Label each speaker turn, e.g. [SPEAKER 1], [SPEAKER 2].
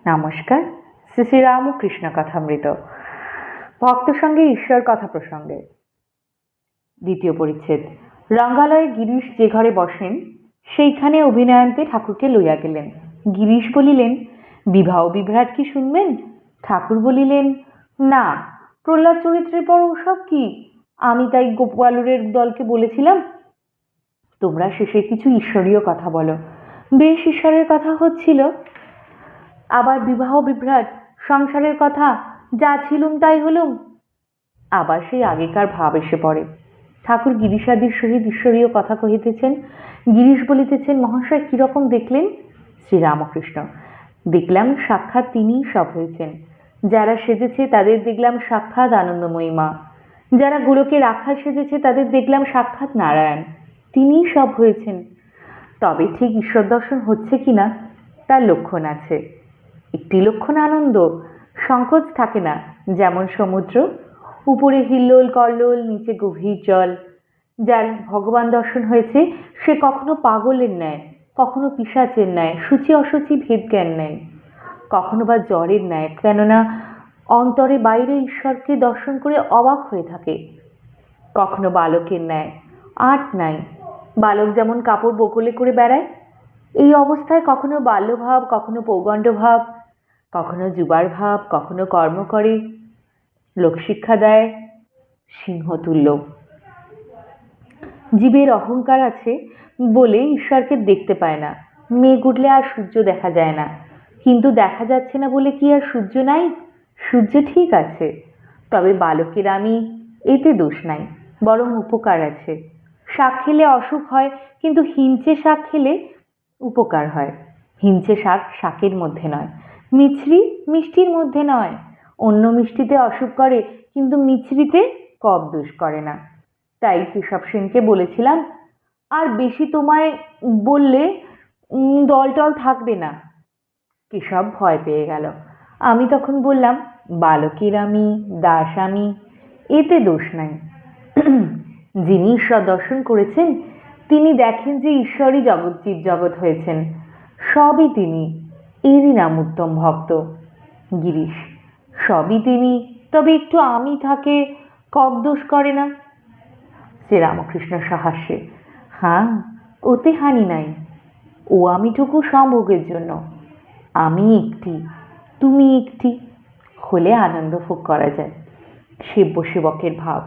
[SPEAKER 1] নমস্কার। শ্রী শ্রী রামকৃষ্ণ কথামৃত ভক্ত সঙ্গে ঈশ্বর কথা প্রসঙ্গে দ্বিতীয় পরিচ্ছেদ। রঙ্গালয়ে গিরিশ যে ঘরে বসেন সেইখানে অভিনয়ন্তে ঠাকুরকে লইয়া গেলেন। গিরিশ বলিলেন, বিবাহ বিভ্রাট কি শুনবেন? ঠাকুর বলিলেন, না, প্রহ্লাদ চরিত্রের পর ওসব কি? আমি তাই গোপালুরের দলকে বলেছিলাম, তোমরা শেষে কিছু ঈশ্বরীয় কথা বলো। বেশ ঈশ্বরের কথা হচ্ছিল, আবার বিবাহ বিভ্রাট, সংসারের কথা, যা ছিলুম তাই হলুম। আবার সেই আগেকার ভাব এসে পড়ে। ঠাকুর গিরিশাদির সহিত ঈশ্বরীয় কথা কহিতেছেন। গিরিশ বলিতেছেন, মহাশয় কিরকম দেখলেন? শ্রীরামকৃষ্ণ, দেখলাম সাক্ষাৎ তিনিই সব হয়েছেন। যারা সেজেছে তাদের দেখলাম সাক্ষাৎ আনন্দময়ী মা, যারা গোলকে রাখাল সেজেছে তাদের দেখলাম সাক্ষাৎ নারায়ণ। তিনিই সব হয়েছেন। তবে ঠিক ঈশ্বর দর্শন হচ্ছে কিনা তার লক্ষণ আছে। একটি লক্ষণ আনন্দ, সংকোচ থাকে না, যেমন সমুদ্র, উপরে হিল্লোল কল্লোল, নিচে গভীর জল। যার ভগবান দর্শন হয়েছে সে কখনো পাগলের ন্যায়, কখনো পিশাচের ন্যায় সূচি অসুচি ভেদ জ্ঞান নেয়, কখনো বা জ্বরের ন্যায়, কেননা অন্তরে বাইরে ঈশ্বরকে দর্শন করে অবাক হয়ে থাকে। কখনো বালকের ন্যায়, আট নাই, বালক যেমন কাপড় বকলে করে বেড়ায়, এই অবস্থায় কখনো বাল্যভাব, কখনো পৌগণ্ড ভাব, কখনো যুবার ভাব, কখনো কর্ম করে, লোকশিক্ষা দেয়, সিংহতুল্য। জীবের অহংকার আছে বলে ঈশ্বরকে দেখতে পায় না। মেঘ উঠলে আর সূর্য দেখা যায় না, কিন্তু দেখা যাচ্ছে না বলে কি আর সূর্য নাই? সূর্য ঠিক আছে, তবে বালকের আমি এতে দোষ নাই, বরং উপকার আছে। শাক খেলে অসুখ হয়, কিন্তু হিঞ্চে শাক খেলে উপকার হয়। হিঞ্চে শাক শাকের মধ্যে নয়, মিছরি মিষ্টির মধ্যে নয়। অন্য মিষ্টিতে অসুখ করে, কিন্তু মিছরিতে কব দোষ করে না। তাই কেশব সেনকে বলেছিলাম, আর বেশি তোমায় বললে দল টল থাকবে না। কেশব ভয় পেয়ে গেল। আমি তখন বললাম, বালকের আমি, দাস আমি, এতে দোষ নাই। যিনি ঈশ্বর দর্শন করেছেন তিনি দেখেন যে ঈশ্বরই জগৎ জীব জগৎ হয়েছেন, সবই তিনি, এরই নাম উত্তম ভক্ত। গিরিশ, সবই তিনি, তবে একটু আমি থাকে, কব দোষ করে না। শ্রীরামকৃষ্ণ সহাস্যে, হ্যাঁ, ওতে হানি নাই। ও আমিটুকু সম্ভোগের জন্য। আমি একটি, তুমি একটি হলে আনন্দ ভোগ করা যায়। সেব্য সেবকের ভাব।